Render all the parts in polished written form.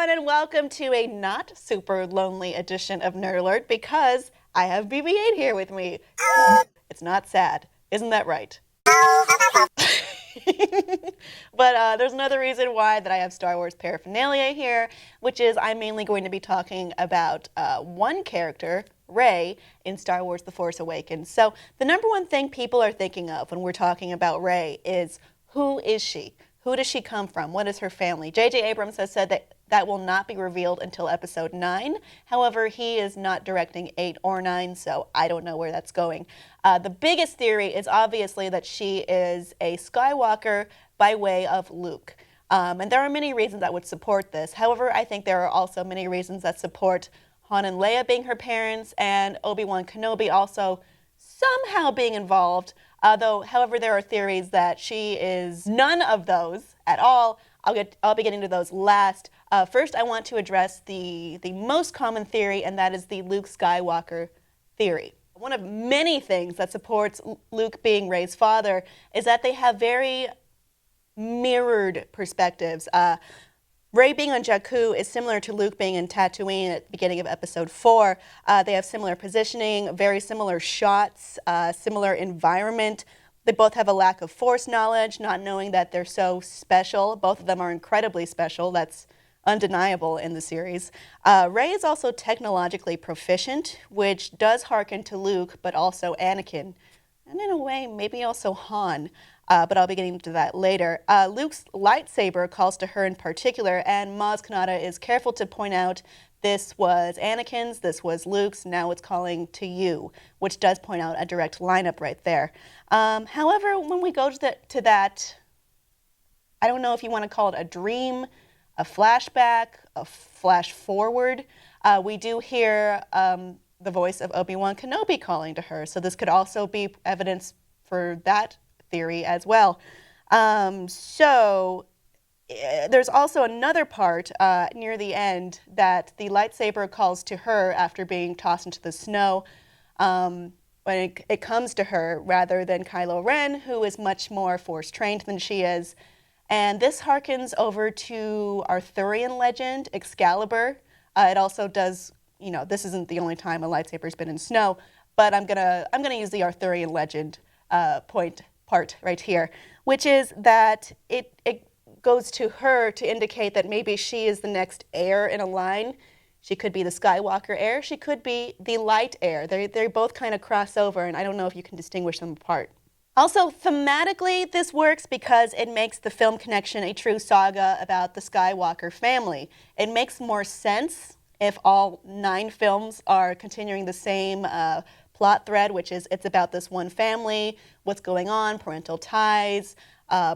everyone, and welcome to a not super lonely edition of Nerd Alert because I have BB-8 here with me. It's not sad. Isn't that right? But there's another reason why that I have Star Wars paraphernalia here, which is I'm mainly going to be talking about one character, Rey, in Star Wars The Force Awakens. So the number one thing people are thinking of when we're talking about Rey is, who is she? Who does she come from? What is her family? J.J. Abrams has said that that will not be revealed until episode 9. However, he is not directing 8 or 9, so I don't know where that's going. The biggest theory is obviously that she is a Skywalker by way of Luke. And there are many reasons that would support this. However, I think there are also many reasons that support Han and Leia being her parents and Obi-Wan Kenobi also somehow being involved. However, there are theories that she is none of those at all. I'll be getting to those last. First, I want to address the most common theory, and that is the Luke Skywalker theory. One of many things that supports Luke being Rey's father is that they have very mirrored perspectives. Rey being on Jakku is similar to Luke being in Tatooine at the beginning of episode 4. They have similar positioning, very similar shots, similar environment. They both have a lack of Force knowledge, not knowing that they're so special. Both of them are incredibly special. That's undeniable in the series. Rey is also technologically proficient, which does harken to Luke, but also Anakin. And in a way, maybe also Han. But I'll be getting to that later. Luke's lightsaber calls to her in particular, and Maz Kanata is careful to point out this was Anakin's, this was Luke's, now it's calling to you, which does point out a direct lineup right there. However, when we go to that, I don't know if you want to call it a dream, a flashback, a flash forward, we do hear the voice of Obi-Wan Kenobi calling to her, so this could also be evidence for that theory as well. There's also another part near the end that the lightsaber calls to her after being tossed into the snow. When it comes to her rather than Kylo Ren, who is much more Force trained than she is. And this harkens over to Arthurian legend, Excalibur. It also does, this isn't the only time a lightsaber's been in snow, but I'm gonna use the Arthurian legend part right here, which is that it goes to her to indicate that maybe she is the next heir in a line. She could be the Skywalker heir. She could be the light heir. They both kind of cross over, and I don't know if you can distinguish them apart. Also, thematically, this works because it makes the film connection a true saga about the Skywalker family. It makes more sense if all 9 films are continuing the same plot thread, which is it's about this one family, what's going on, parental ties,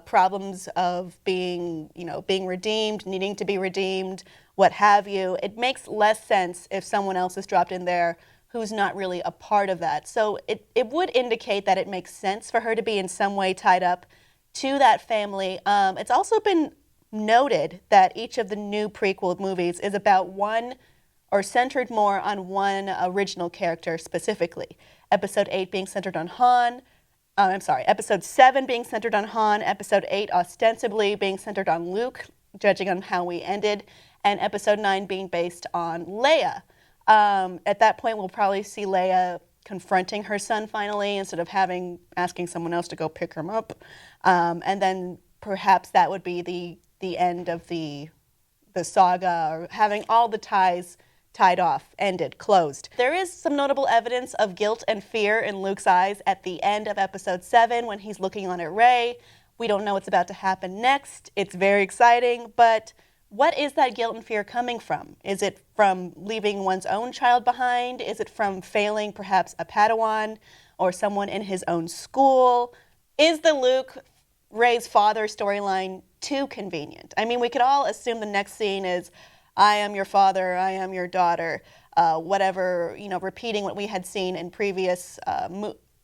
problems of being redeemed, needing to be redeemed, what have you. It makes less sense if someone else is dropped in there who's not really a part of that. So it would indicate that it makes sense for her to be in some way tied up to that family. It's also been noted that each of the new prequel movies is about one or centered more on one original character specifically. Episode 8 being centered on Han. Episode 7 being centered on Han. Episode 8 ostensibly being centered on Luke, judging on how we ended. And Episode 9 being based on Leia. At that point, we'll probably see Leia confronting her son finally instead of asking someone else to go pick him up. And then perhaps that would be the end of the saga, or having all the ties tied off, ended, closed. There is some notable evidence of guilt and fear in Luke's eyes at the end of Episode 7 when he's looking on at Rey. We don't know what's about to happen next. It's very exciting, but what is that guilt and fear coming from? Is it from leaving one's own child behind? Is it from failing perhaps a Padawan or someone in his own school? Is the Luke, Rey's father storyline too convenient? I mean, we could all assume the next scene is, I am your father, I am your daughter, whatever, repeating what we had seen in previous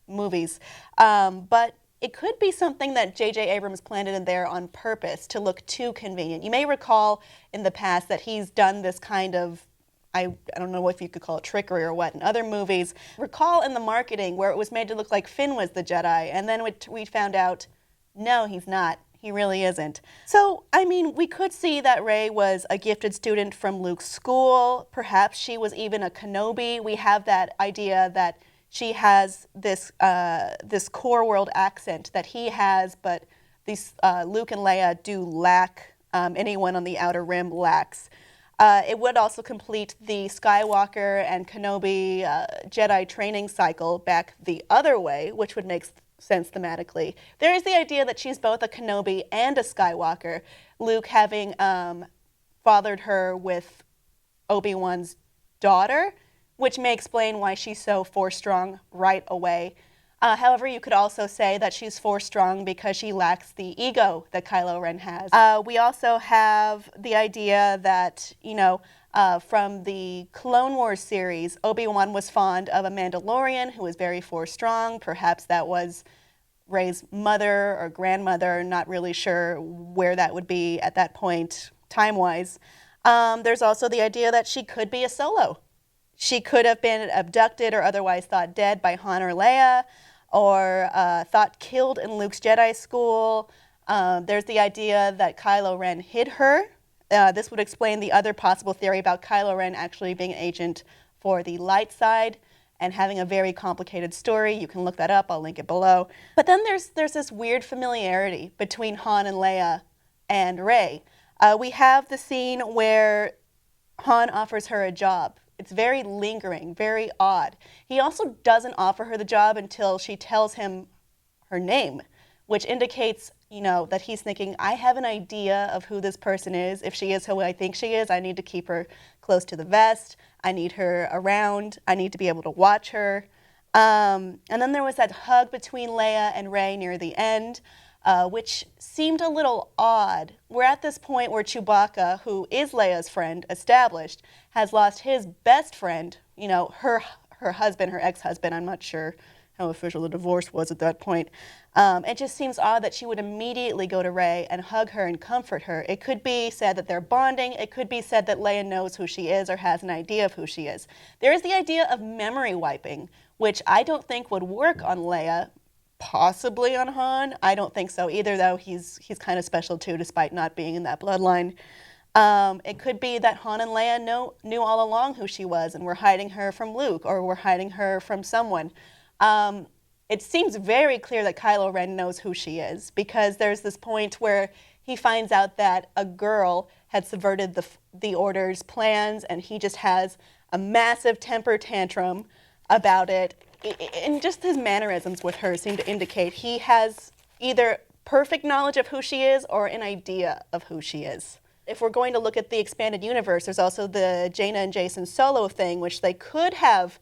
movies. But it could be something that J.J. Abrams planted in there on purpose to look too convenient. You may recall in the past that he's done this kind of, I don't know if you could call it trickery or what, in other movies. Recall in the marketing where it was made to look like Finn was the Jedi, and then we found out, no, he's not. He really isn't. So, I mean, we could see that Rey was a gifted student from Luke's school. Perhaps she was even a Kenobi. We have that idea that she has this core world accent that he has, but these Luke and Leia do lack. Anyone on the Outer Rim lacks. It would also complete the Skywalker and Kenobi Jedi training cycle back the other way, which would make sense thematically. There is the idea that she's both a Kenobi and a Skywalker, Luke having fathered her with Obi-Wan's daughter, which may explain why she's so Force-strong right away. However, you could also say that she's Force-strong because she lacks the ego that Kylo Ren has. We also have the idea that, from the Clone Wars series, Obi-Wan was fond of a Mandalorian who was very Force-strong. Perhaps that was Rey's mother or grandmother, not really sure where that would be at that point, time-wise. There's also the idea that she could be a Solo. She could have been abducted or otherwise thought dead by Han or Leia, or thought killed in Luke's Jedi school. There's the idea that Kylo Ren hid her. This would explain the other possible theory about Kylo Ren actually being an agent for the light side and having a very complicated story. You can look that up. I'll link it below. But then there's this weird familiarity between Han and Leia and Rey. We have the scene where Han offers her a job. It's very lingering, very odd. He also doesn't offer her the job until she tells him her name, which indicates, that he's thinking, I have an idea of who this person is. If she is who I think she is, I need to keep her close to the vest. I need her around. I need to be able to watch her. And then there was that hug between Leia and Rey near the end, which seemed a little odd. We're at this point where Chewbacca, who is Leia's friend, established, has lost his best friend, her husband, her ex-husband. I'm not sure how official the divorce was at that point. It just seems odd that she would immediately go to Rey and hug her and comfort her. It could be said that they're bonding. It could be said that Leia knows who she is or has an idea of who she is. There is the idea of memory wiping, which I don't think would work on Leia, possibly on Han. I don't think so either, though. He's kind of special too, despite not being in that bloodline. It could be that Han and Leia knew all along who she was and were hiding her from Luke or were hiding her from someone. It seems very clear that Kylo Ren knows who she is because there's this point where he finds out that a girl had subverted the Order's plans and he just has a massive temper tantrum about it. And just his mannerisms with her seem to indicate he has either perfect knowledge of who she is or an idea of who she is. If we're going to look at the expanded universe, there's also the Jaina and Jason Solo thing, which they could have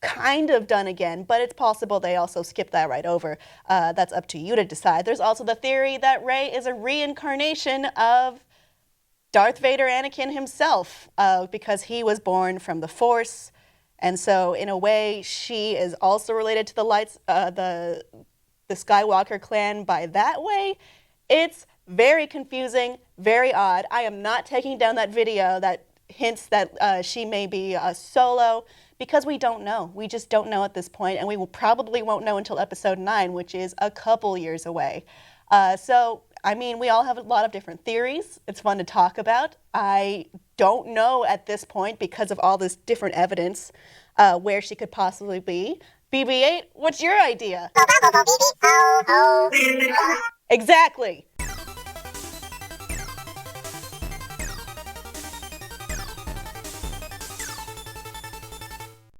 kind of done again, but it's possible they also skipped that right over. That's up to you to decide. There's also the theory that Rey is a reincarnation of Darth Vader Anakin himself, because he was born from the Force, and so in a way she is also related to the Skywalker clan by that way. It's very confusing, very odd. I am not taking down that video that hints that she may be a Solo, because we don't know. We just don't know at this point, and we probably won't know until episode 9, which is a couple years away. So, I mean, we all have a lot of different theories. It's fun to talk about. I don't know at this point, because of all this different evidence, where she could possibly be. BB-8, what's your idea? Exactly.